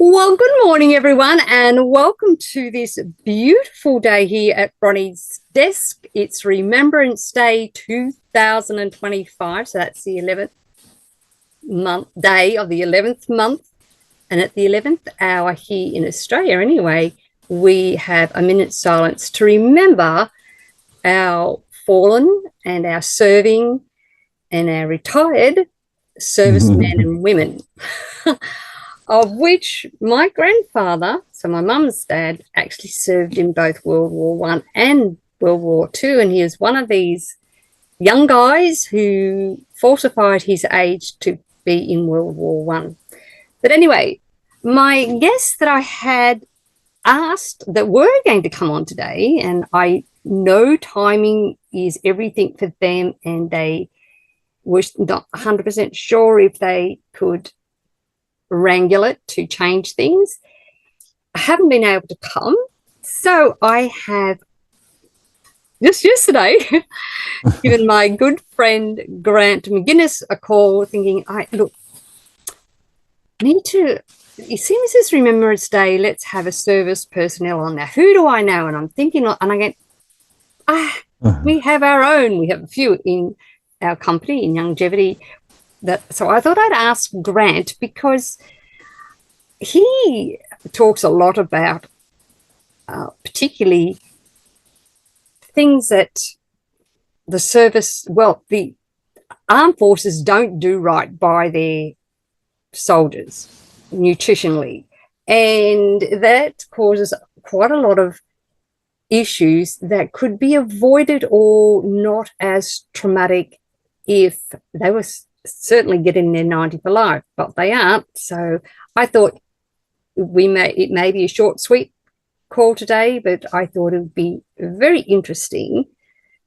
Well, good morning, everyone, and welcome to this beautiful day here at Bronie's desk. It's Remembrance Day 2025, so that's the 11th day of the 11th month, and at the 11th hour here in Australia anyway, we have a minute's silence to remember our fallen and our serving and our retired servicemen and women. Of which my grandfather, so my mum's dad, actually served in both World War One and World War Two, and he was one of these young guys who falsified his age to be in World War One. But anyway, my guests that I had asked that were going to come on today, and I know timing is everything for them, and they were not 100% sure if they could wrangle it to change things. I haven't been able to come, so I have just yesterday given my good friend Grant McGuinness a call, thinking, you see, this is Remembrance Day, let's have a service personnel on there. Who do I know? And I'm thinking, and I go, we have our own. We have a few in our company in longevity. So I thought I'd ask Grant, because he talks a lot about particularly things that the armed forces don't do right by their soldiers nutritionally. And that causes quite a lot of issues that could be avoided or not as traumatic if they were certainly getting their 90 for life, but they aren't. So I thought it may be a short, sweet call today, but I thought it would be very interesting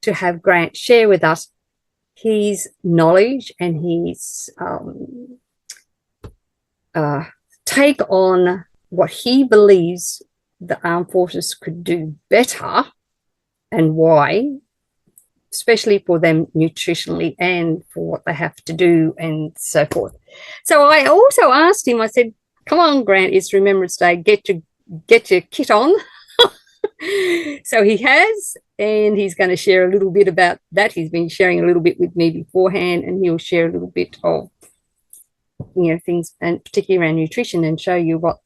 to have Grant share with us his knowledge and his take on what he believes the armed forces could do better and why, especially for them nutritionally and for what they have to do and so forth. So I also asked him, I said, come on, Grant, it's Remembrance Day, get your kit on. So he has, and he's going to share a little bit about that. He's been sharing a little bit with me beforehand, and he'll share a little bit of, things, and particularly around nutrition, and show you what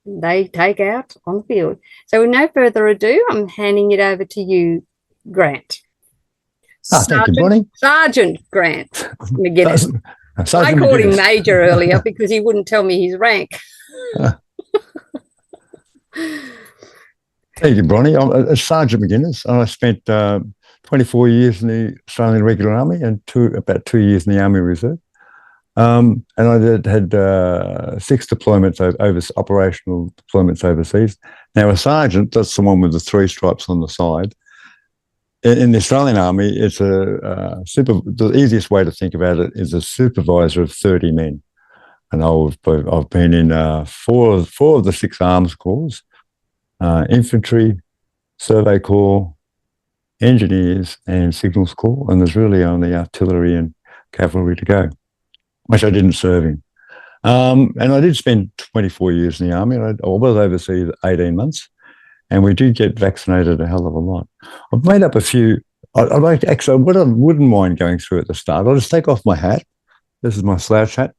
they take out on the field. So with no further ado, I'm handing it over to you, Grant. Thank you, Bronie. Sergeant Grant McGuinness. I called him Major earlier because he wouldn't tell me his rank. Thank you, Bronie. I'm Sergeant McGuinness, and I spent 24 years in the Australian Regular Army and about 2 years in the Army Reserve. And I had 6 deployments, operational deployments overseas. Now, a sergeant, that's the one with the 3 stripes on the side. In the Australian Army, it's the easiest way to think about it is a supervisor of 30 men. And I've been in 4 of the 6 arms corps, infantry, survey corps, engineers, and signals corps. And there's really only artillery and cavalry to go, which I didn't serve in. And I did spend 24 years in the Army. I was overseas 18 months. And we did get vaccinated a hell of a lot. I've made up a few. What I wouldn't mind going through at the start, I'll just take off my hat. This is my slouch hat.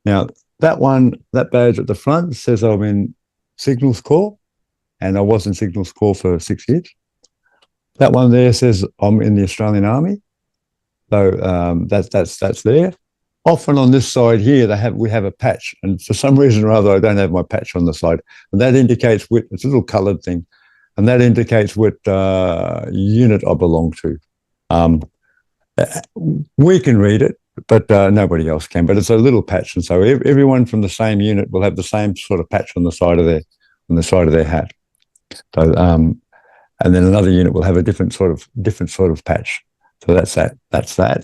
Now, that badge at the front says I'm in Signals Corps, and I was in Signals Corps for 6 years. That one there says I'm in the Australian Army. So that's there. Often on this side here, we have a patch, and for some reason or other, I don't have my patch on the side, and that indicates it's a little coloured thing, and that indicates what unit I belong to. We can read it, but nobody else can. But it's a little patch, and so everyone from the same unit will have the same sort of patch on the side of their hat. So, and then another unit will have a different sort of patch. So that's that. That's that.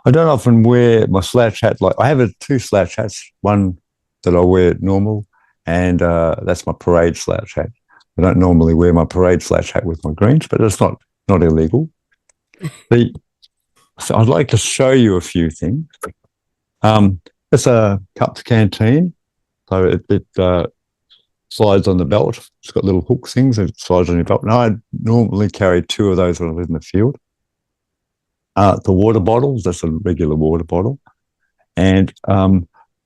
I don't often wear my slouch hat. I have 2 slouch hats, one that I wear normal, and that's my parade slouch hat. I don't normally wear my parade slouch hat with my greens, but it's not illegal. So I'd like to show you a few things. It's a Cups canteen. So slides on the belt. It's got little hook things that slides on your belt. And I normally carry 2 of those when I live in the field. The water bottles, that's a regular water bottle. And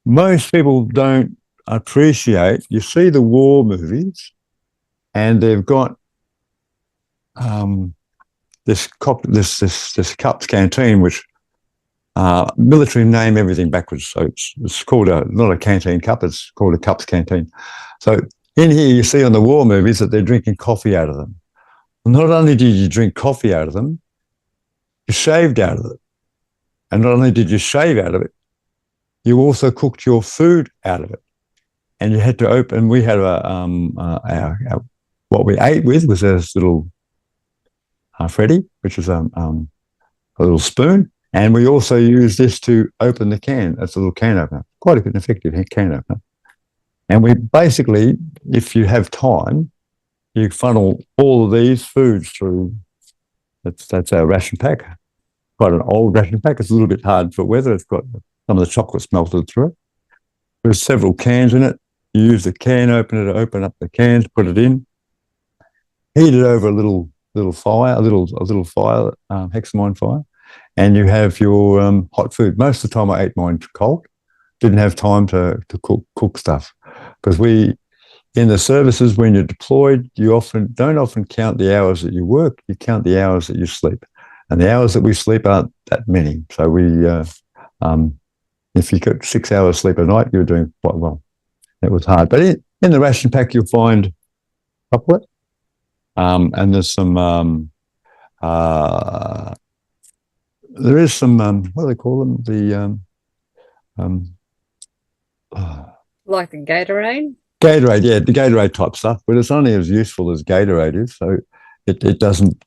most people don't appreciate, you see the war movies and they've got this Cups canteen, which military name everything backwards. So it's called not a canteen cup, it's called a Cups canteen. So in here you see on the war movies that they're drinking coffee out of them. Not only did you drink coffee out of them, you shaved out of it. And not only did you shave out of it, you also cooked your food out of it. And you had to open, we had what we ate with was this little Freddy, which was a little spoon. And we also used this to open the can. That's a little can opener, quite an effective can opener. And we basically, if you have time, you funnel all of these foods through. That's our ration pack. Quite an old ration pack. It's a little bit hard for weather. It's got some of the chocolates melted through it. There's several cans in it. You use the can opener to open up the cans, put it in, heat it over a little fire, a little fire, hexamine fire, and you have your hot food. Most of the time I ate mine cold. Didn't have time to cook stuff because in the services when you're deployed, you don't often count the hours that you work. You count the hours that you sleep, and the hours that we sleep aren't that many. So if you got 6 hours sleep a night, you're doing quite well. It was hard, but in the ration pack you'll find chocolate, and there's some. There is some. What do they call them? Like the Gatorade. Gatorade, yeah, the Gatorade type stuff, but it's only as useful as Gatorade is. So it doesn't.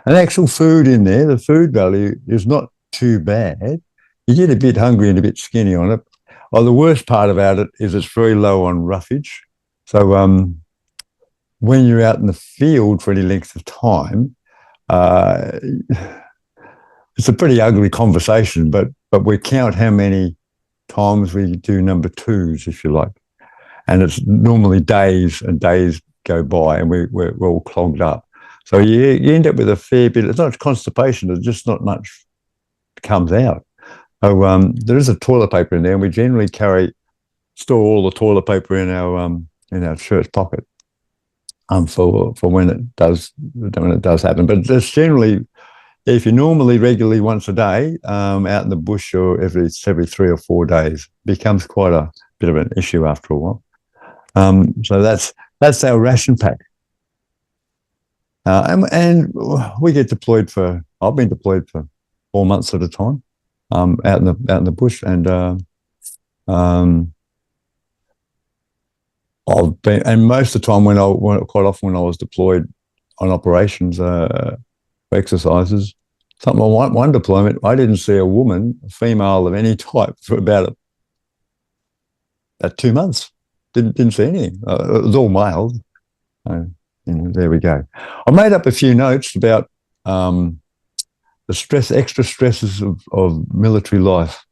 An actual food in there, the food value is not too bad. You get a bit hungry and a bit skinny on it. Oh, the worst part about it is it's very low on roughage. So when you're out in the field for any length of time, it's a pretty ugly conversation, but we count how many times we do number 2s, if you like. And it's normally days and days go by and we're all clogged up. So you end up with a fair bit. It's not constipation, it's just not much comes out. So there is a toilet paper in there, and we generally store all the toilet paper in our shirt pocket for when it does happen. But that's generally, if you're normally regularly once a day out in the bush, or every 3 or 4 days, it becomes quite a bit of an issue after a while. So that's our ration pack. And we get deployed I've been deployed for 4 months at a time. Out in the bush, and I've been, and most of the time quite often when I was deployed on operations for exercises, something like one deployment, I didn't see a woman, a female of any type, for about 2 months. Didn't see anything. It was all male. There we go. I made up a few notes about the extra stresses of military life,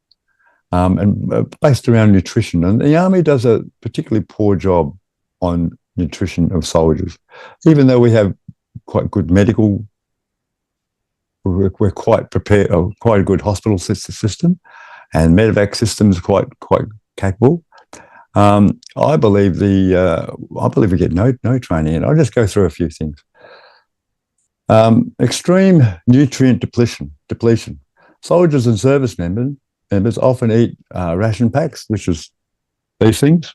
and based around nutrition. And the Army does a particularly poor job on nutrition of soldiers. Even though we have quite good medical, we're quite prepared, quite a good hospital system, and medevac systems quite capable. I believe we get no training, and I'll just go through a few things. Extreme nutrient depletion. Soldiers and service members often eat ration packs, which is these things,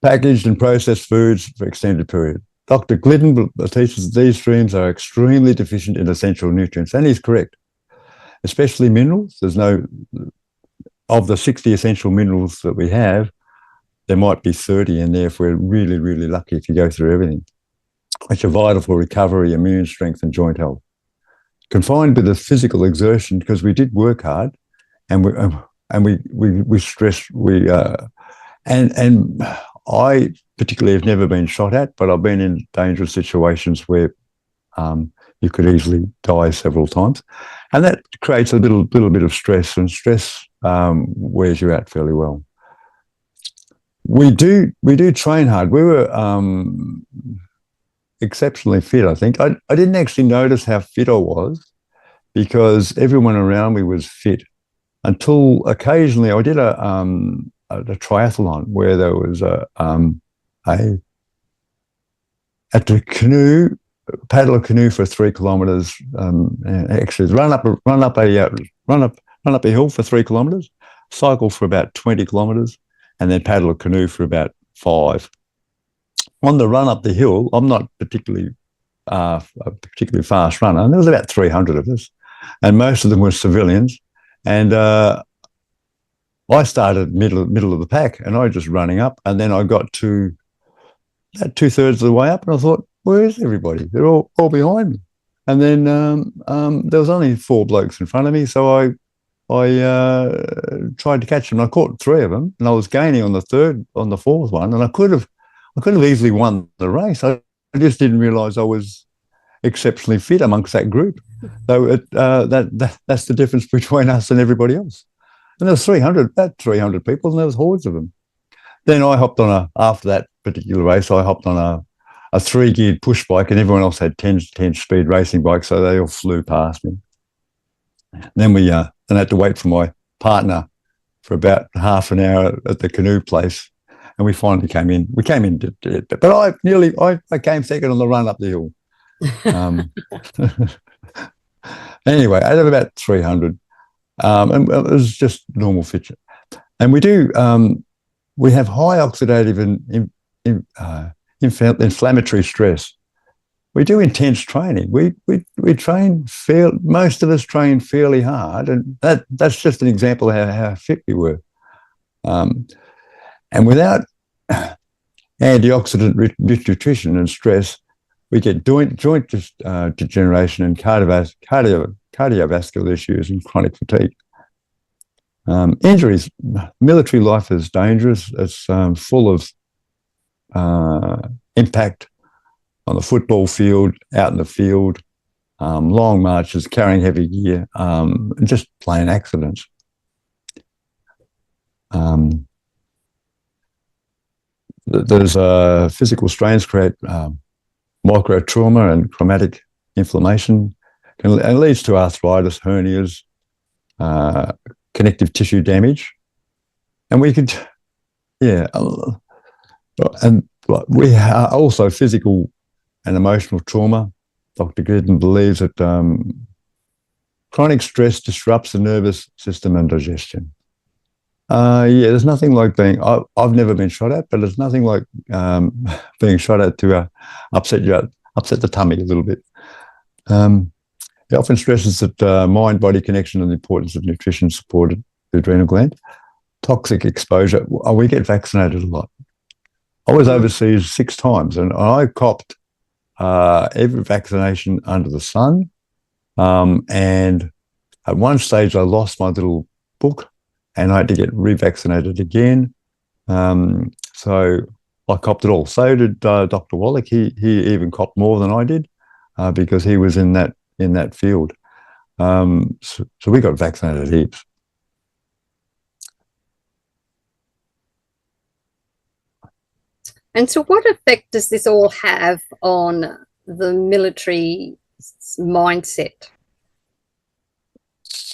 packaged and processed foods for extended period. Dr. Glidden teaches that these streams are extremely deficient in essential nutrients, and he's correct, especially minerals. Of the 60 essential minerals that we have, there might be 30 in there if we're really, really lucky if you go through everything, which are vital for recovery, immune strength, and joint health. Confined with the physical exertion, because we did work hard, and we stressed. And I particularly have never been shot at, but I've been in dangerous situations where you could easily die several times, and that creates a little bit of stress, and stress wears you out fairly well. We do train hard. We were exceptionally fit, I think. I didn't actually notice how fit I was because everyone around me was fit until occasionally I did a triathlon where there was a at the canoe, paddle a canoe for 3 kilometres. Actually, run up a hill for 3 kilometres, cycle for about 20 kilometres, and then paddle a canoe for about 5. On the run up the hill, I'm not a particularly fast runner, and there was about 300 of us, and most of them were civilians. And I started middle of the pack, and I was just running up, and then I got to about 2/3 of the way up, and I thought, where is everybody? They're all behind me. And then there was only 4 blokes in front of me, so I tried to catch them. I caught 3 of them, and I was gaining on the 4th one, and I could have easily won the race. I just didn't realise I was exceptionally fit amongst that group. So that's the difference between us and everybody else. And there was about 300 people, and there was hordes of them. Then I hopped on after that particular race, I hopped on a 3-geared push bike, and everyone else had 10-speed racing bikes, so they all flew past me. Then we then had to wait for my partner for about half an hour at the canoe place, and we finally came in. We came in, but I came second on the run up the hill. Anyway, out of about 300, and it was just normal fit. And we have high oxidative and inflammatory stress. We do intense training. We train most of us train fairly hard, and that's just an example of how fit we were. And without antioxidant rich nutrition and stress, we get joint degeneration and cardiovascular issues and chronic fatigue. Injuries. Military life is dangerous. It's full of impact on the football field, out in the field, long marches, carrying heavy gear, and just plain accidents. There's physical strains create micro trauma and traumatic inflammation, and leads to arthritis, hernias, connective tissue damage. And we could, and we are also physical and emotional trauma. Dr. Glidden believes that chronic stress disrupts the nervous system and digestion. There's nothing like I've never been shot at, but there's nothing like being shot at to upset the tummy a little bit. It often stresses that mind-body connection and the importance of nutrition supported the adrenal gland. Toxic exposure. We get vaccinated a lot. I was overseas 6 times, and I copped every vaccination under the sun. And at one stage, I lost my little book, and I had to get revaccinated again. So I copped it all. So did Dr. Wallach. He even copped more than I did because he was in that field. So we got vaccinated heaps. And so what effect does this all have on the military mindset?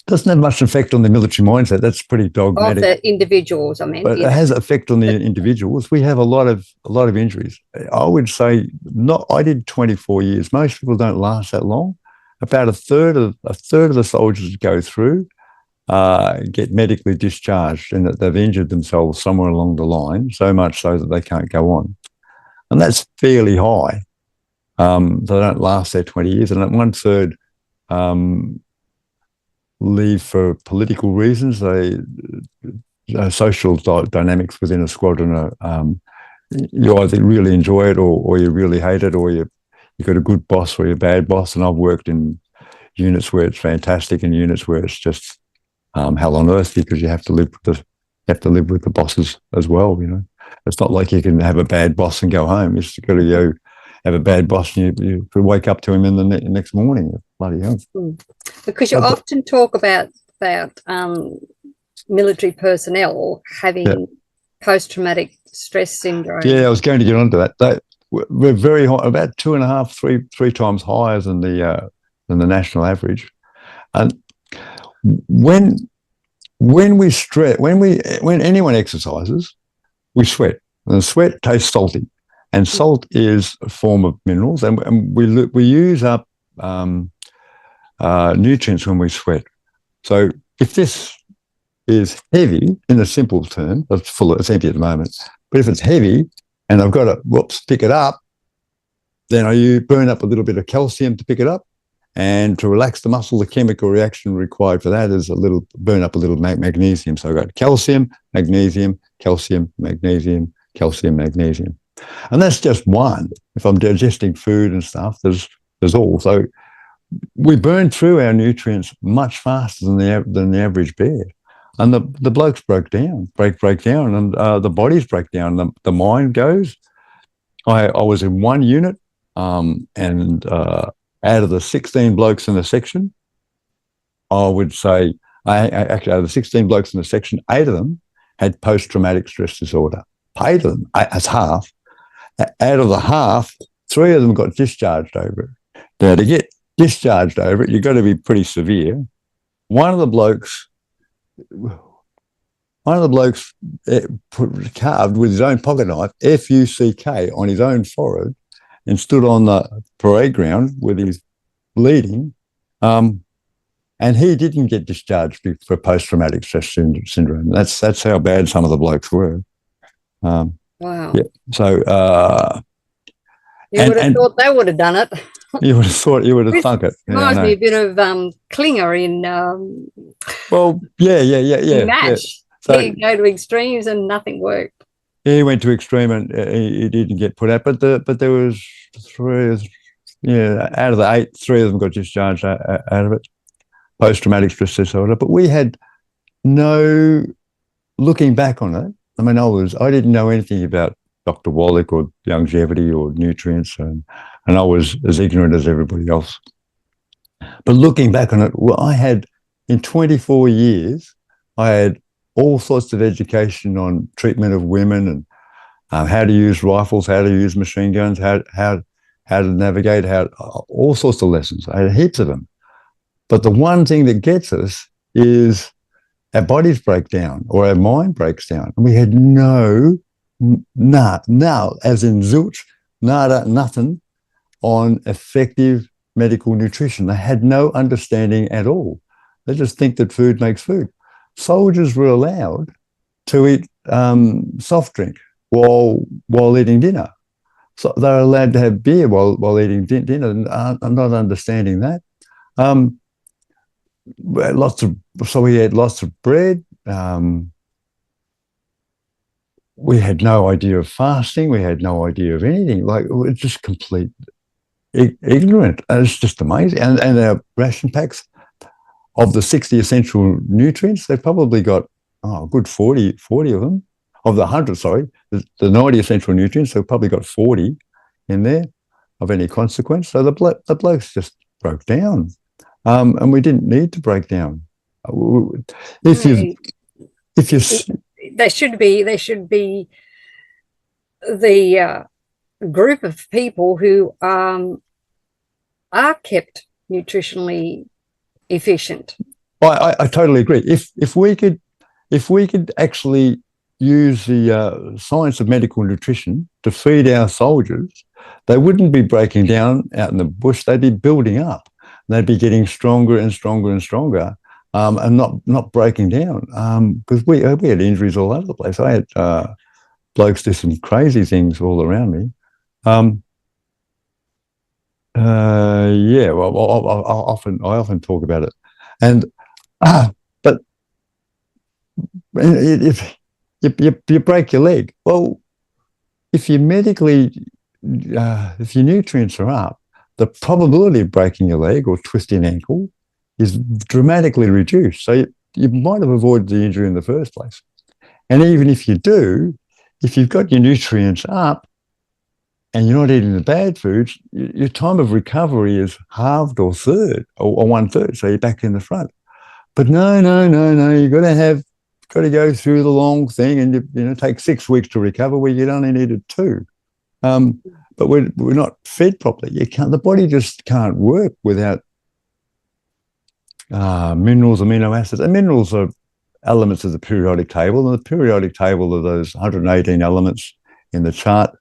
Doesn't have much effect on the military mindset. That's pretty dogmatic. Of the individuals, I mean. But it has effect on the individuals. We have a lot of injuries. I would say I did 24 years. Most people don't last that long. About a third of the soldiers go through get medically discharged, and that they've injured themselves somewhere along the line, so much so that they can't go on. And that's fairly high. They don't last there 20 years. And 1/3 leave for political reasons. Social dynamics within a squadron are, you either really enjoy it or you really hate it, or you've got a good boss or you're a bad boss. And I've worked in units where it's fantastic and units where it's just hell on earth, because you have to live with the bosses as well. You know, it's not like you can have a bad boss and go home. You've got to go have a bad boss and you could wake up to him in the next morning. Bloody hell! Because you often talk about military personnel having post-traumatic stress syndrome. Yeah, I was going to get onto that. We're very high, about 2.5, three times higher than the national average. And when we stress, when anyone exercises, we sweat, and sweat tastes salty, and salt is a form of minerals, and we use up nutrients when we sweat. So if this is heavy, in a simple term, it's empty at the moment, but if it's heavy and I've got to pick it up, then you burn up a little bit of calcium to pick it up, and to relax the muscle, the chemical reaction required for that is burn up a little magnesium. So I've got calcium, magnesium, calcium, magnesium, calcium, magnesium, and that's just one. If I'm digesting food and stuff, there's all. So we burn through our nutrients much faster than the average bear, and the blokes break down, and the bodies break down. The mind goes. I was in one unit, and out of the 16 blokes in the section, I would say, actually out of the 16 blokes in the section, 8 of them had post-traumatic stress disorder. 8 of them, that's half. Out of the half, 3 of them got discharged over it. Now, to get discharged over it, you've got to be pretty severe. One of the blokes carved with his own pocket knife, F-U-C-K, on his own forehead, and stood on the parade ground with his bleeding, and he didn't get discharged for post-traumatic stress syndrome. That's how bad some of the blokes were. Wow. Yeah. So you would have thought they would have done it. You would have thought you would have thunk it. Reminds me a bit of Klinger in. Well, yeah. Match. Yeah. So you go to extremes and nothing worked. He went to extreme and he didn't get put out, but there was 3, out of the 8, 3 of them got discharged out of it, post-traumatic stress disorder. But we had no, looking back on it, I mean, I didn't know anything about Dr. Wallach or longevity or nutrients, and I was as ignorant as everybody else. But looking back on it, I had, in 24 years, I had all sorts of education on treatment of women and how to use rifles, how to use machine guns, how to navigate, all sorts of lessons. I had heaps of them. But the one thing that gets us is our bodies break down or our mind breaks down. And we had no, as in zilch, nada, nothing on effective medical nutrition. They had no understanding at all. They just think that food makes food. Soldiers were allowed to eat soft drink while eating dinner. So they're allowed to have beer while eating dinner. And I'm not understanding that. We had lots of bread. We had no idea of fasting. We had no idea of anything. Like, we're just complete ignorant. And it's just amazing. And our ration packs, of the 60 essential nutrients, they've probably got a good 40 of them. Of the 100, the 90 essential nutrients, they've probably got 40 in there of any consequence. So the blokes just broke down, and we didn't need to break down. They should be the group of people who are kept nutritionally efficient. I totally agree. If we could actually use the science of medical nutrition to feed our soldiers, they wouldn't be breaking down out in the bush. They'd be building up. They'd be getting stronger and stronger and stronger, and not breaking down. Because we had injuries all over the place. I had blokes do some crazy things all around me. Well, I often talk about it, and but if you break your leg, well, if your nutrients are up, the probability of breaking your leg or twisting an ankle is dramatically reduced. So you might have avoided the injury in the first place. And even if you do, if you've got your nutrients up, and you're not eating the bad foods, your time of recovery is halved or 1/3, so you're back in the front. But no, you've got to have got to go through the long thing, and take 6 weeks to recover where you only needed 2. But we're not fed properly. The body just can't work without minerals, amino acids. And minerals are elements of the periodic table, and the periodic table are those 118 elements in the chart,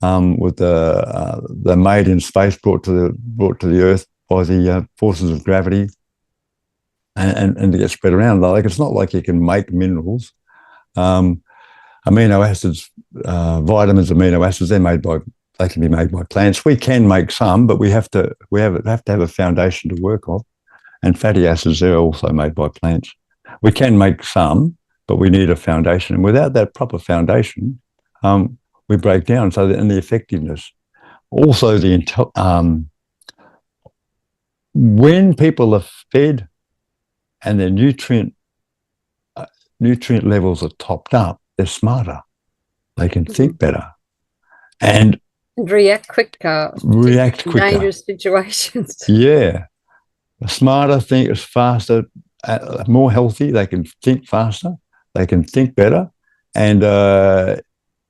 with the made in space brought to the Earth by the forces of gravity, and to get spread around. Like, it's not like you can make minerals. Amino acids, vitamins, amino acids, they can be made by plants. We can make some, but we have to have a foundation to work off. And fatty acids, they're also made by plants. We can make some, but we need a foundation. And without that proper foundation, we break down. So and the effectiveness. Also, when people are fed and their nutrient levels are topped up, they're smarter. They can think better. And react quicker. Dangerous situations. Yeah. Smarter, think is faster, more healthy. They can think faster. They can think better. And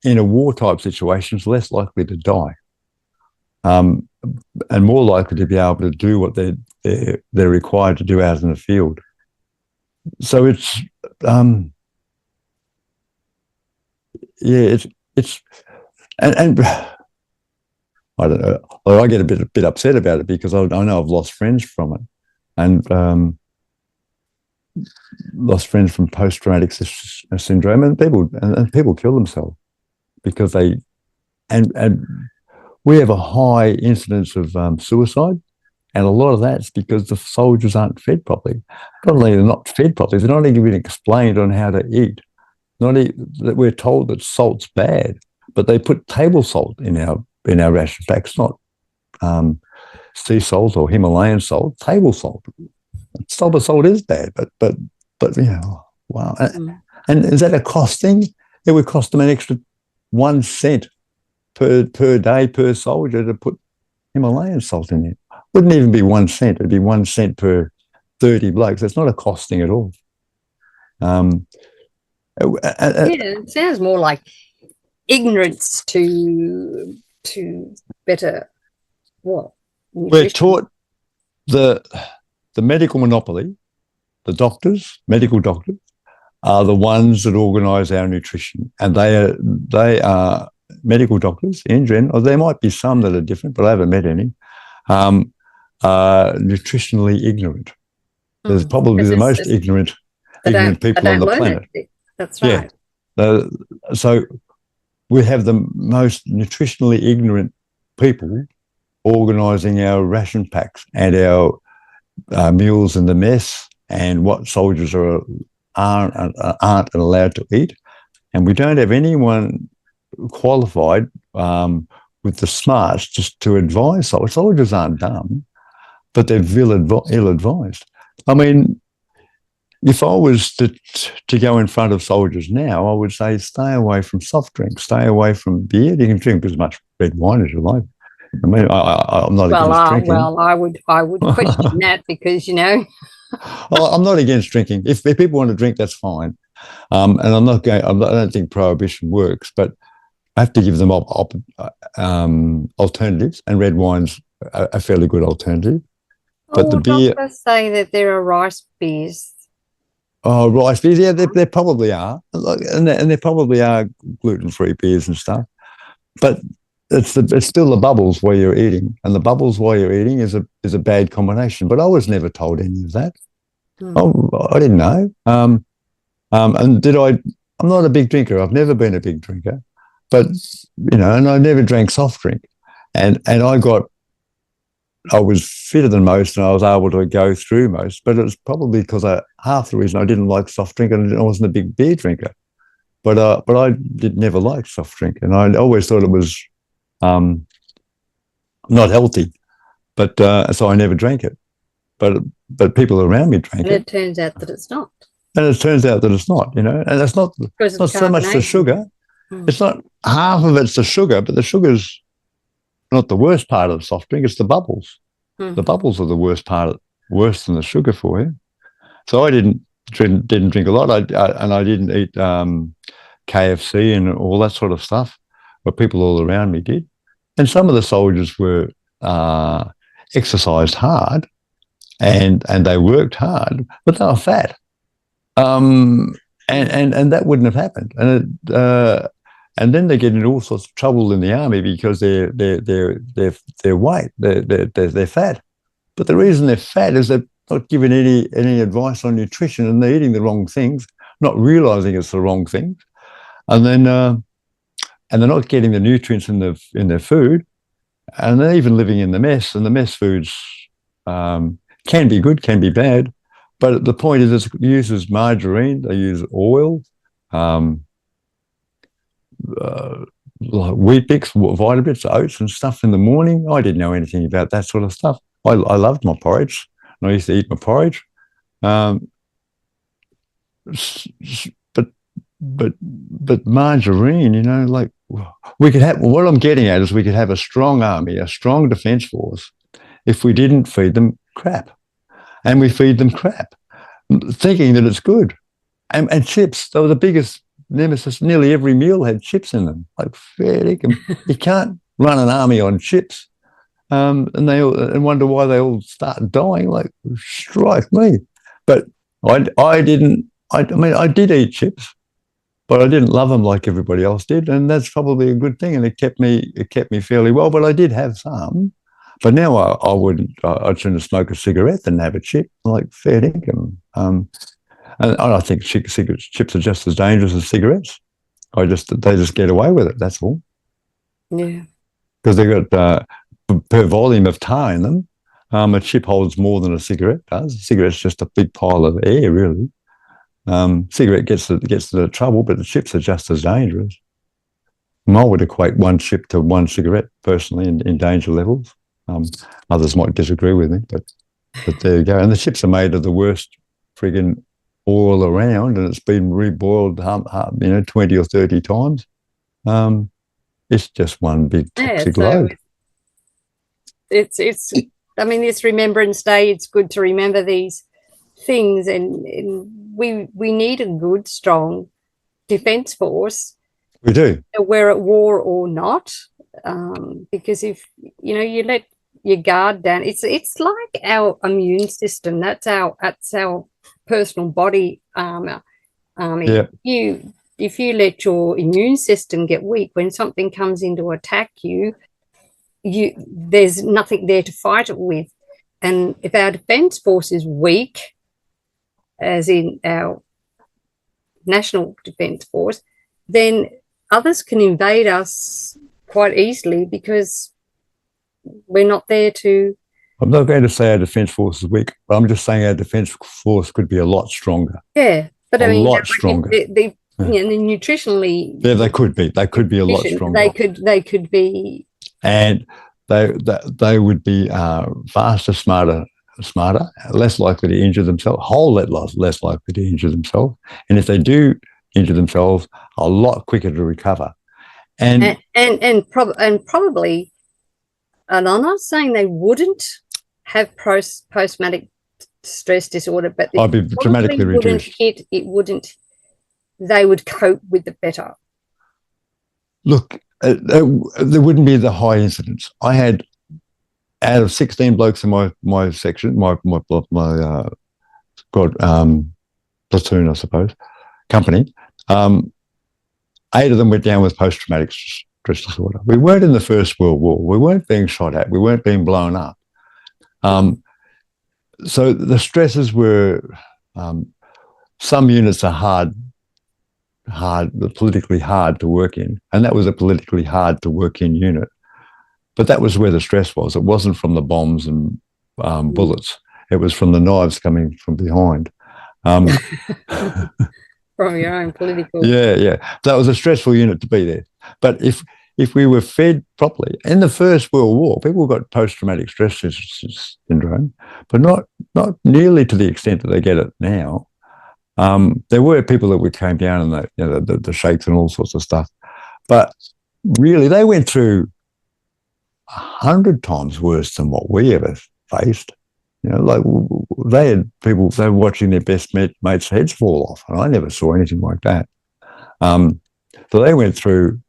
in a war-type situations, less likely to die. And more likely to be able to do what they're required to do out in the field. So it's and I don't know. I get a bit upset about it because I know I've lost friends from it, and lost friends from post-traumatic syndrome, and people kill themselves because they and we have a high incidence of suicide, and a lot of that's because the soldiers aren't fed properly. Not only they're not fed properly, they're not even explained on how to eat. That we're told that salt's bad, but they put table salt in our ration packs, not sea salt or Himalayan salt, table salt. Silver salt is bad, but wow. And is that a cost thing? It would cost them an extra 1 cent per day per soldier to put Himalayan salt in it. Wouldn't even be 1 cent. It'd be 1 cent per 30 blokes. It's not a cost thing at all. It sounds more like ignorance to better what? Nutrition. We're taught the medical monopoly, the medical doctors, are the ones that organise our nutrition, and they are medical doctors in general. There might be some that are different, but I haven't met any. Nutritionally ignorant. There's probably the most ignorant people on the planet. That's right. Yeah. So we have the most nutritionally ignorant people organising our ration packs and our meals in the mess and what soldiers aren't allowed to eat. And we don't have anyone qualified with the smarts just to advise soldiers. Soldiers aren't dumb, but they're ill-advised. I mean, if I was to go in front of soldiers now, I would say stay away from soft drinks, stay away from beer. You can drink as much red wine as you like. I mean, I'm not against drinking. Well, I would question that because, I'm not against drinking. If people want to drink, that's fine. And I don't think prohibition works, but I have to give them alternatives, and red wine's a fairly good alternative. But the beer. Doctors say that there are rice beers. Oh, rice beers, yeah, there probably are, and there probably are gluten-free beers and stuff. But it's still the bubbles while you're eating, and the bubbles while you're eating is a bad combination. But I was never told any of that. I didn't know. And I'm not a big drinker. I've never been a big drinker, but and I never drank soft drink, and I was fitter than most, and I was able to go through most. But it was probably because half the reason I didn't like soft drink, and I wasn't a big beer drinker. But I did never like soft drink, and I always thought it was not healthy. But so I never drank it. But people around me drank it. And it turns out that it's not. And it turns out that it's not, and it's not so much the sugar. It's not half of it's the sugar, but the sugar's not the worst part of the soft drink. It's the bubbles. The bubbles are the worst than the sugar for you. So I didn't didn't drink a lot. And I didn't eat KFC and all that sort of stuff, but people all around me did. And some of the soldiers were exercised hard and they worked hard, but they were fat. And that wouldn't have happened. And then they get into all sorts of trouble in the army because they're white, they're fat. But the reason they're fat is they're not given any advice on nutrition, and they're eating the wrong things, not realizing it's the wrong things, and then and they're not getting the nutrients in their food, and they're even living in the mess. And the mess foods can be good, can be bad. But the point is, it uses margarine, they use oil, like wheat bix, Vitamix, oats and stuff in the morning. I didn't know anything about that sort of stuff. I loved my porridge, and I used to eat my porridge. But margarine, like we could have. What I'm getting at is we could have a strong army, a strong defence force, if we didn't feed them crap. And we feed them crap, thinking that it's good. And chips, they were the biggest nemesis. Nearly every meal had chips in them. Like, fair dinkum. You can't run an army on chips. And wonder why they all start dying. Like, strike me. But I didn't. I did eat chips, but I didn't love them like everybody else did, and that's probably a good thing. And it kept me fairly well. But I did have some. But now I'd sooner smoke a cigarette than have a chip, like fair dinkum. And I think chips are just as dangerous as cigarettes. They just get away with it. That's all. Yeah. Because they've got per volume of tar in them, a chip holds more than a cigarette does. A cigarette's just a big pile of air, really. Cigarette gets the trouble, but the chips are just as dangerous. I would equate one chip to one cigarette personally in danger levels. Others might disagree with me, but there you go. And the chips are made of the worst friggin' oil around, and it's been reboiled 20 or 30 times. It's just one big toxic load. It's I mean, this Remembrance Day, it's good to remember these things, and we need a good, strong defence force. We do. We're at war or not, because if you let your guard down, it's like our immune system. That's our personal body armor. Yeah. If you let your immune system get weak, when something comes in to attack you, there's nothing there to fight it with. And if our defence force is weak, as in our national defence force, then others can invade us quite easily because we're not there to. I'm not going to say our defence force is weak, but I'm just saying our defence force could be a lot stronger. Yeah, but a lot stronger. Nutritionally, yeah, they could be. They could be a lot stronger. They could be, and they would be faster, smarter, less likely to injure themselves, a whole lot less likely to injure themselves. And if they do injure themselves, a lot quicker to recover. And probably, and I'm not saying they wouldn't have post-traumatic stress disorder, but I'd be dramatically reduced. They would cope with it better. Look, there wouldn't be the high incidence. I had, out of 16 blokes in my section, my platoon, I suppose, company, 8 of them went down with post-traumatic stress disorder. We weren't in the First World War. We weren't being shot at. We weren't being blown up. So the stresses were, some units are politically hard to work in, and that was a politically hard to work in unit. But that was where the stress was. It wasn't from the bombs and bullets. It was from the knives coming from behind. From your own political. Yeah. That was a stressful unit to be there. But if we were fed properly, in the First World War, people got post-traumatic stress syndrome, but not nearly to the extent that they get it now. There were people that came down and the shakes and all sorts of stuff, but really they went through 100 times worse than what we ever faced. Like they had people, they were watching their best mates' heads fall off, and I never saw anything like that. So they went through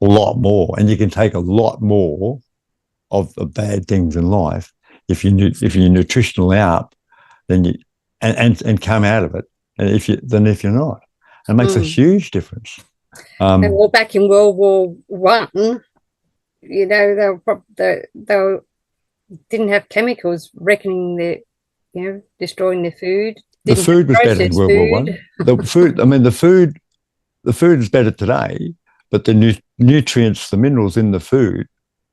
a lot more, and you can take a lot more of the bad things in life if you're nutritional out, then you and come out of it, and if you're not, it makes a huge difference. And well, back in World War One, they didn't have chemicals wrecking their, destroying their food. The food was better in World War One. The food, I mean, the food is better today, but the nutrients, the minerals in the food,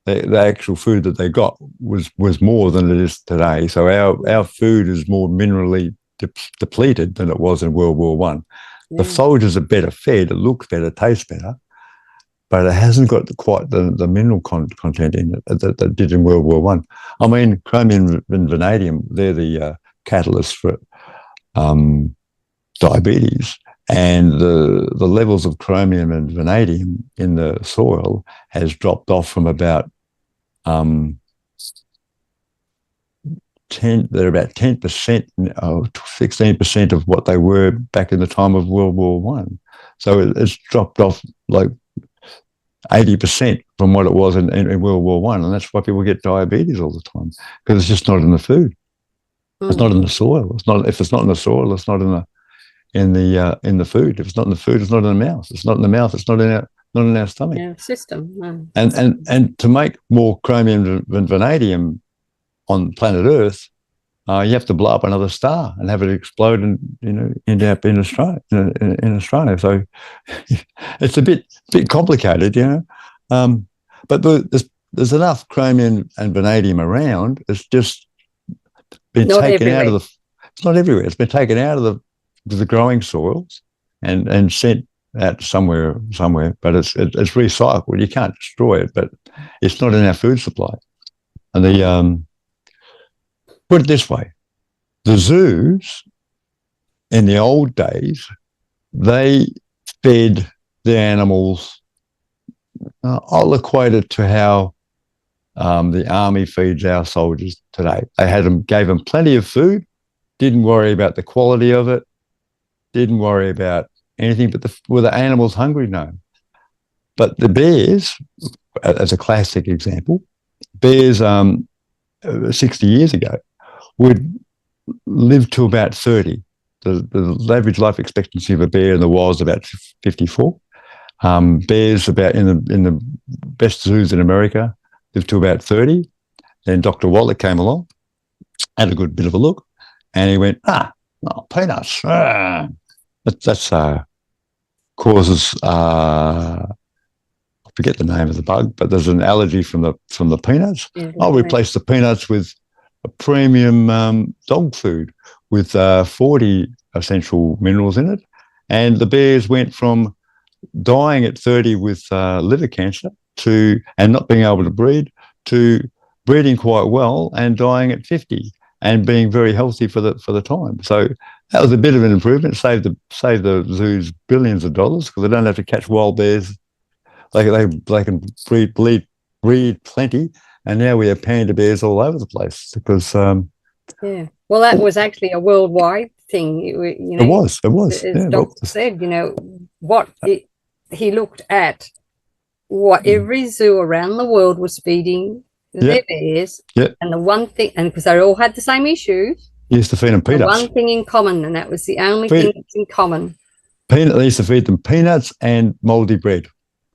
the actual food that they got was more than it is today. So our food is more minerally depleted than it was in World War One. The soldiers are better fed, it looks better, tastes better, but it hasn't got quite the mineral content in it that did in World War One. I mean, chromium and vanadium, they're the catalysts for diabetes, and the levels of chromium and vanadium in the soil has dropped off from about 10% or 16% of what they were back in the time of World War One. So it's dropped off like 80% from what it was in World War One, and that's why people get diabetes all the time, because it's just not in the food. It's not in the soil. If it's not in the soil, it's not in the food. If it's not in the food, it's not in the mouth. It's not in the mouth. It's not in our stomach. Yeah, system. And to make more chromium and vanadium on planet Earth, you have to blow up another star and have it explode and end up in Australia. In Australia, so it's a bit complicated, But there's enough chromium and vanadium around. It's just been taken out of the. It's not everywhere. It's been taken out of the growing soils and sent out somewhere. But it's recycled. You can't destroy it, but it's not in our food supply. And put it this way, the zoos in the old days, they fed the animals. I'll equate it to how the army feeds our soldiers today. They gave them plenty of food, didn't worry about the quality of it, didn't worry about anything. But were the animals hungry? No. But the bears, as a classic example, bears 60 years ago would live to about 30. The average life expectancy of a bear in the wild is about 54. Bears about in the best zoos in America live to about 30. Then Dr. Wallach came along, had a good bit of a look, and he went, peanuts. That's causes I forget the name of the bug, but there's an allergy from the peanuts. Yeah, I'll replace the peanuts with a premium dog food with 40 essential minerals in it. And the bears went from dying at 30 with liver cancer and not being able to breed, to breeding quite well and dying at 50 and being very healthy for the time. So that was a bit of an improvement. Saved the zoos billions of dollars, because they don't have to catch wild bears. They can breed plenty. And now we have panda bears all over the place because. Well, that was actually a worldwide thing. It was. As Doctor said, he looked at what every zoo around the world was feeding their bears. And the one thing, and because they all had the same issues, he used to feed them peanuts. One thing in common, and that was the only thing that's in common. They used to feed them peanuts and mouldy bread.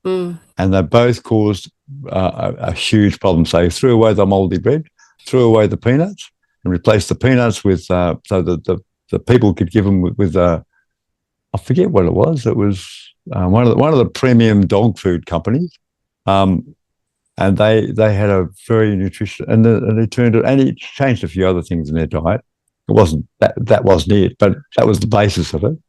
And they both caused a huge problem. So he threw away the mouldy bread, threw away the peanuts, and replaced the peanuts with so that the people could give them with I forget what it was. It was one of the premium dog food companies, and they had a very nutritious, and they turned it, and he changed a few other things in their diet. It wasn't that wasn't it, but that was the basis of it.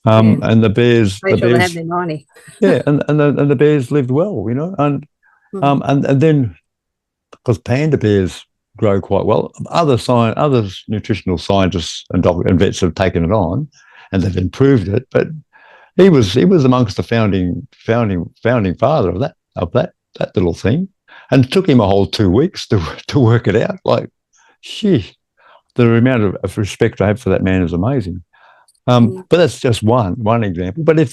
And the bears, they had their money. and the bears lived well, and then because panda bears grow quite well, other nutritional scientists and vets have taken it on, and they've improved it. But he was amongst the founding father of that little thing, and it took him a whole 2 weeks to work it out. Like, gee, the amount of respect I have for that man is amazing. But that's just one example. But if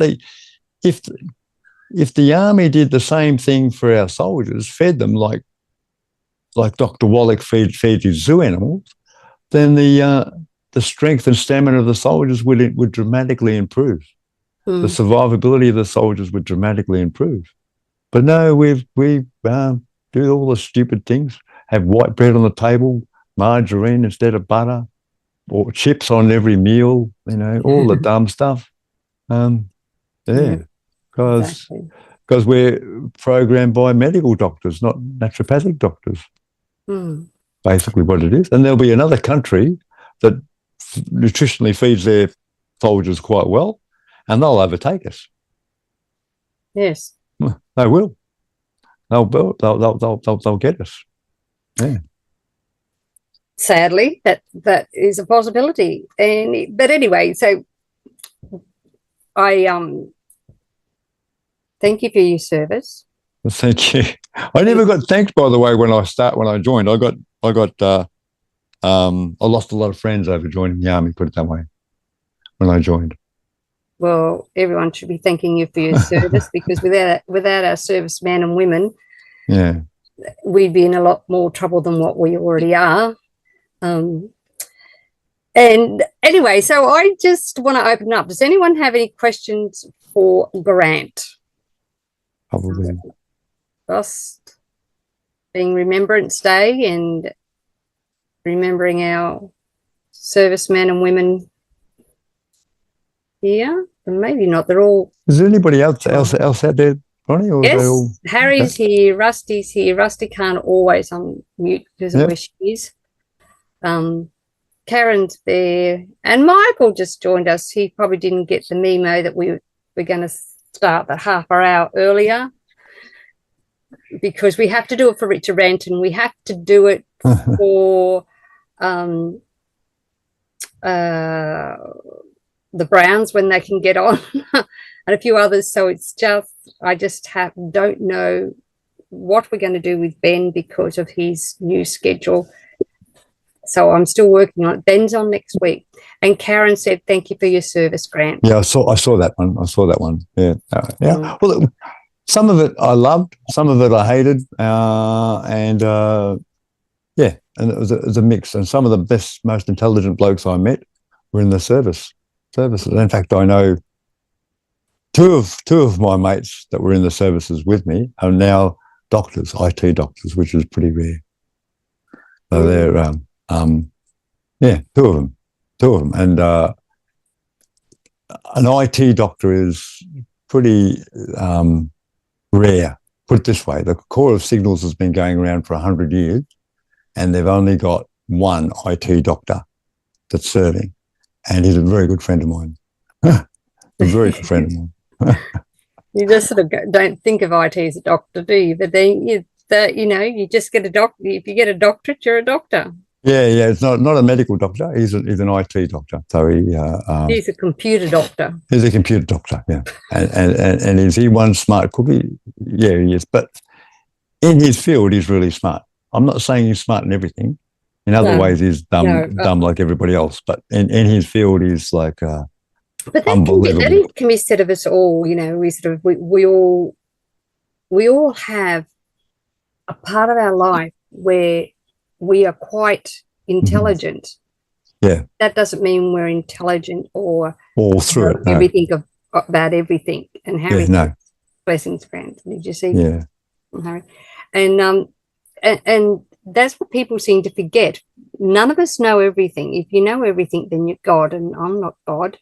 the army did the same thing for our soldiers, fed them like Dr. Wallach feeds his zoo animals, then the strength and stamina of the soldiers would dramatically improve. The survivability of the soldiers would dramatically improve. But no, we do all the stupid things, have white bread on the table, margarine instead of butter, or chips on every meal, all the dumb stuff. Because we're programmed by medical doctors, not naturopathic doctors. Basically what it is. And there'll be another country that nutritionally feeds their soldiers quite well, and they'll overtake us. Yes. They will. They'll get us. Yeah. Sadly, that is a possibility. But anyway, so I thank you for your service. Thank you. I never got thanked, by the way, when I joined. I lost a lot of friends over joining the army, put it that way, when I joined. Well, everyone should be thanking you for your service, because without our servicemen and women, we'd be in a lot more trouble than what we already are. And anyway, so I just want to open up. Does anyone have any questions for Grant? Probably. Just being Remembrance Day and remembering our servicemen and women here. And maybe not. They're all. Is there anybody else out there, Bronie? Or yes, all... Harry's here. Rusty's here. Rusty can't always unmute because of where she is. Karen's there, and Michael just joined us. He probably didn't get the memo that we were going to start the half an hour earlier, because we have to do it for Richard Ranton. We have to do it for the Browns when they can get on, and a few others. So it's just, I just don't know what we're going to do with Ben because of his new schedule. So I'm still working on it. Ben's on next week. And Karen said, thank you for your service, Grant. Yeah, I saw that one. Yeah. Well, some of it I loved, some of it I hated. And it was a mix. And some of the best, most intelligent blokes I met were in the services. In fact, I know two of my mates that were in the services with me are now doctors, IT doctors, which is pretty rare. So they're two of them. And an IT doctor is pretty rare. Put it this way, the Corps of Signals has been going around for 100 years, and they've only got one IT doctor that's serving, and he's a very good friend of mine. A very good friend of mine. You just sort of don't think of IT as a doctor, do you? But then you just get a doctor. If you get a doctorate, you're a doctor. Yeah. It's not a medical doctor. He's an IT doctor. So he's a computer doctor. He's a computer doctor. Yeah. And is he one smart cookie? Yeah, he is. But in his field, he's really smart. I'm not saying he's smart in everything. In other ways, he's dumb like everybody else. But in his field, he's like but that can be said of us all. We all have a part of our life where we are quite intelligent. Yeah. That doesn't mean we're intelligent or all through it. Everything about everything. And Harry, blessings, Grant. Did you see? Yeah. Harry? And that's what people seem to forget. None of us know everything. If you know everything, then you're God, and I'm not God.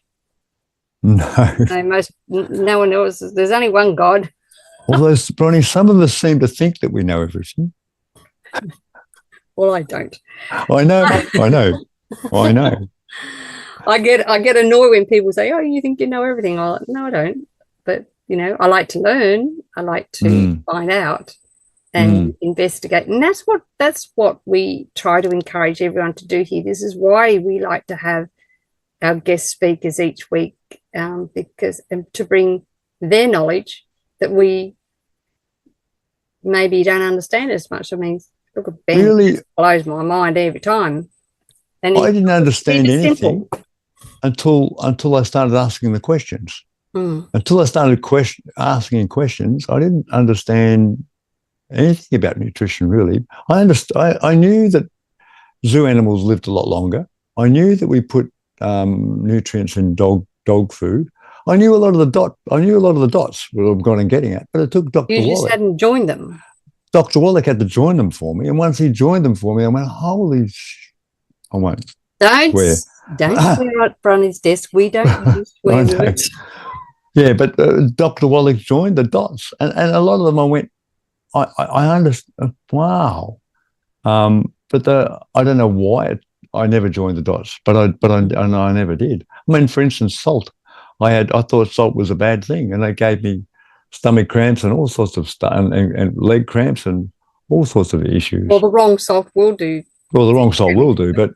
No. No one knows. There's only one God. Although, Bronie, some of us seem to think that we know everything. Well, I don't. I know. I get annoyed when people say, "Oh, you think you know everything?" I'm like, no, I don't. But I like to learn. I like to find out and investigate, and that's what we try to encourage everyone to do here. This is why we like to have our guest speakers each week, because to bring their knowledge that we maybe don't understand as much. I mean, look at Ben, really blows my mind every time. And I didn't understand anything simple. until I started asking the questions. Mm. Until I started asking questions, I didn't understand anything about nutrition, really. I knew that zoo animals lived a lot longer. I knew that we put nutrients in dog food. I knew a lot of the dots that I'm going and getting at, but it took Dr. You just Wallach. hadn't joined them. Dr. Wallach had to join them for me, and once he joined them for me, I went, holy I won't swear. Don't swear at Bronie's desk. We don't use swear words. Yeah, but Dr. Wallach joined the dots, and a lot of them I went, I understand. Wow. But I don't know why I never joined the dots, but I never did. I mean, for instance, salt. I thought salt was a bad thing, and they gave me stomach cramps and all sorts of stuff, and leg cramps and all sorts of issues. Well, the wrong salt will do. Well, the wrong salt will do, but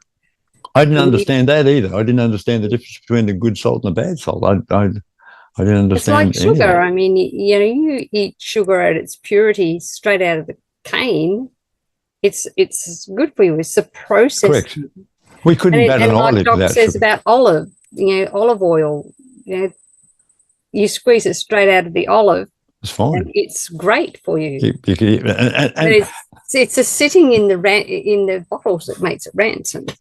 I didn't understand that either. I didn't understand the difference between the good salt and the bad salt. I didn't understand. It's like sugar. I mean, you eat sugar at its purity straight out of the cane. It's good for you. It's a process. Correct. We couldn't bat an eyelid without Doc says sugar. about olive oil. You squeeze it straight out of the olive. It's fine. And it's great for you. And it's a sitting in the bottles that makes it rancid.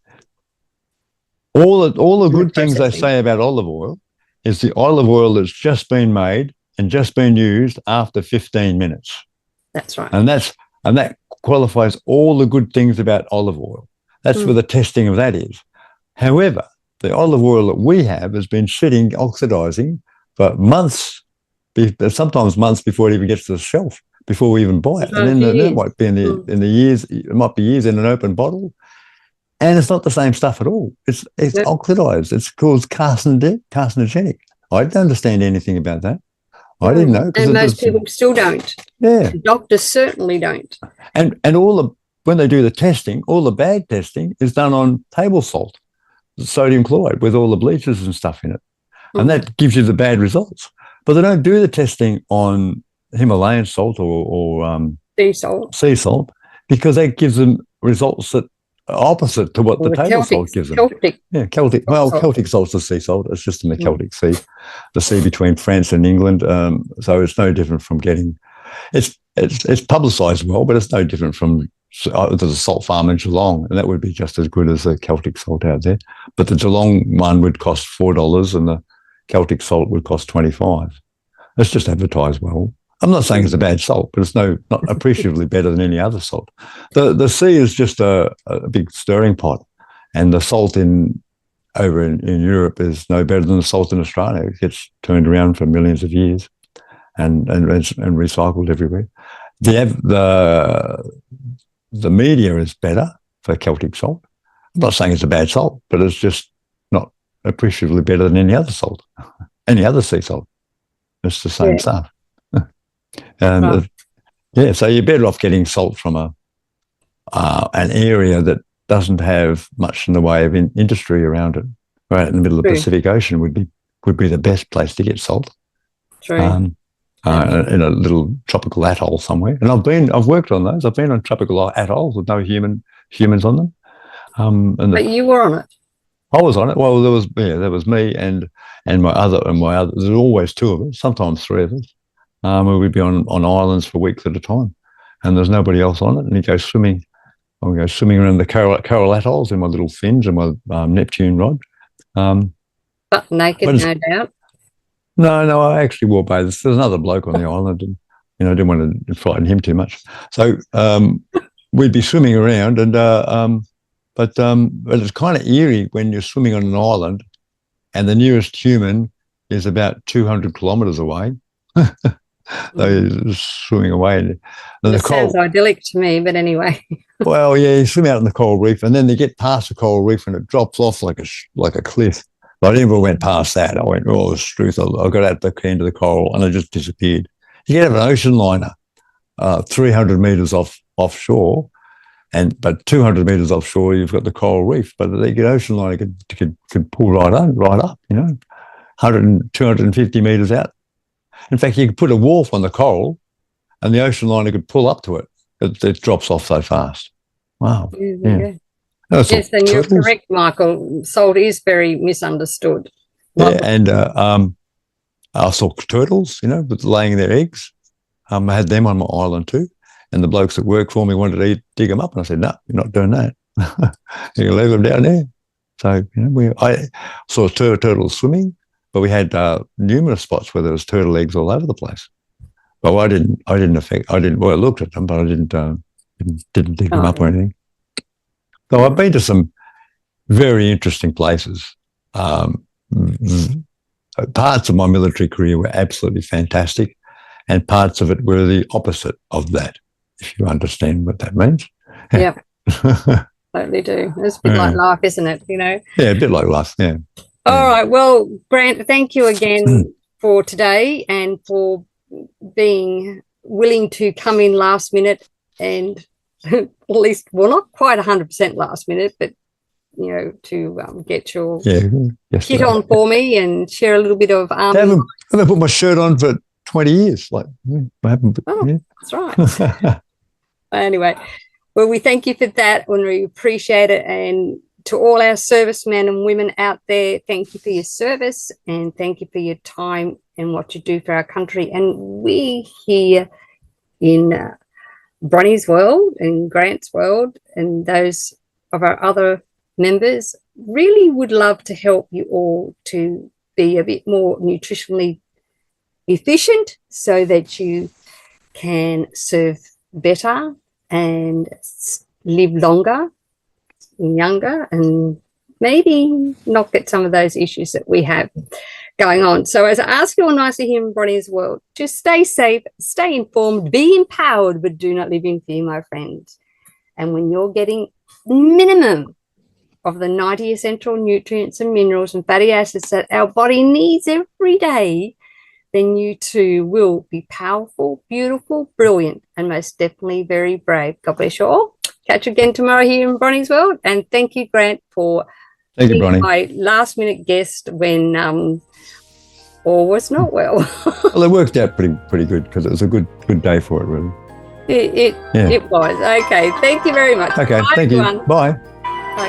All the good things they say about olive oil is the olive oil that's just been made and just been used after 15 minutes. That's right. And that qualifies all the good things about olive oil. That's where the testing of that is. However, the olive oil that we have has been sitting oxidizing for months, sometimes months before it even gets to the shelf, before we even buy it. And then it might be in the years, it might be years in an open bottle. And it's not the same stuff at all. It's oxidized. It's called carcinogenic. I didn't understand anything about that. I didn't know. And most people still don't. Yeah. Doctors certainly don't. And when they do the testing, all the bad testing is done on table salt, sodium chloride, with all the bleaches and stuff in it. And that gives you the bad results. But they don't do the testing on Himalayan salt or sea salt because that gives them results that opposite to what the table salt gives them. Celtic. Well, Celtic salt's the sea salt. It's just in the Celtic Sea, the sea between France and England. So it's no different from getting. It's publicised well, but it's no different from there's a salt farm in Geelong, and that would be just as good as the Celtic salt out there. But the Geelong one would cost $4, and the Celtic salt would cost $25. It's just advertised well. I'm not saying it's a bad salt, but it's not appreciably better than any other salt. The sea is just a big stirring pot, and the salt over in Europe is no better than the salt in Australia. It gets turned around for millions of years and recycled everywhere. The media is better for Celtic salt. I'm not saying it's a bad salt, but it's just not appreciably better than any other salt, any other sea salt. It's the same stuff. And so you're better off getting salt from an area that doesn't have much in the way of industry around it. Right in the middle of the Pacific Ocean would be the best place to get salt. True. In a little tropical atoll somewhere. And I've worked on those. I've been on tropical atolls with no humans on them. But you were on it. I was on it. Well, there was me and my other. There's always two of us, sometimes three of us. We'd be on islands for weeks at a time, and there's nobody else on it. And you go swimming. I'll go swimming around the coral atolls in my little fins and my Neptune rod. But naked, no doubt. No, I actually wore bathers. There's another bloke on the island, and I didn't want to frighten him too much. So we'd be swimming around, but it's kind of eerie when you're swimming on an island, and the nearest human is about 200 kilometres away. They're swimming away. It sounds idyllic to me, but anyway. Well, yeah, you swim out in the coral reef, and then they get past the coral reef, and it drops off like a cliff. But I never went past that. I went, oh, it's truth. I got out the end of the coral, and I just disappeared. You can have an ocean liner 300 metres offshore, but 200 metres offshore, you've got the coral reef. But the ocean liner could pull right up, 100 250 metres out. In fact, you could put a wharf on the coral, and the ocean liner could pull up to it. It drops off so fast. Wow. Yeah. Yes, and you're correct, Michael. Salt is very misunderstood. Yeah, and I saw turtles, with laying their eggs. I had them on my island too. And the blokes that worked for me wanted to dig them up. And I said, no, you're not doing that. You can leave them down there. So, I saw turtles swimming, but we had numerous spots where there was turtle eggs all over the place. But I looked at them, but I didn't dig them up or anything. So I've been to some very interesting places. Parts of my military career were absolutely fantastic, and parts of it were the opposite of that, if you understand what that means. Yeah, totally do. It's a bit like life, isn't it? Yeah, a bit like life, yeah. All right. Well, Grant, thank you again for today and for being willing to come in last minute and at least, well, not quite 100% last minute, but, to get your kit on for me and share a little bit of I haven't put my shirt on for 20 years. I haven't. That's right. Anyway, well, we thank you for that and we appreciate it. And to all our servicemen and women out there, thank you for your service and thank you for your time and what you do for our country. And we here in Bronie's world and Grant's world and those of our other members really would love to help you all to be a bit more nutritionally efficient so that you can serve better and live longer and younger and maybe not get some of those issues that we have going on. So as I ask you all nicely here in Bronie's world, just stay safe, stay informed, be empowered, but do not live in fear, my friends. And when you're getting minimum of the 90 essential nutrients and minerals and fatty acids that our body needs every day, then you too will be powerful, beautiful, brilliant, and most definitely very brave. God bless you all. Catch you again tomorrow here in Bronie's world. And thank you, Grant, for being my last minute guest when all was not well. Well, it worked out pretty good because it was a good day for it, really. It was. Okay. Thank you very much. Okay. Bye, thank everyone. you. Bye.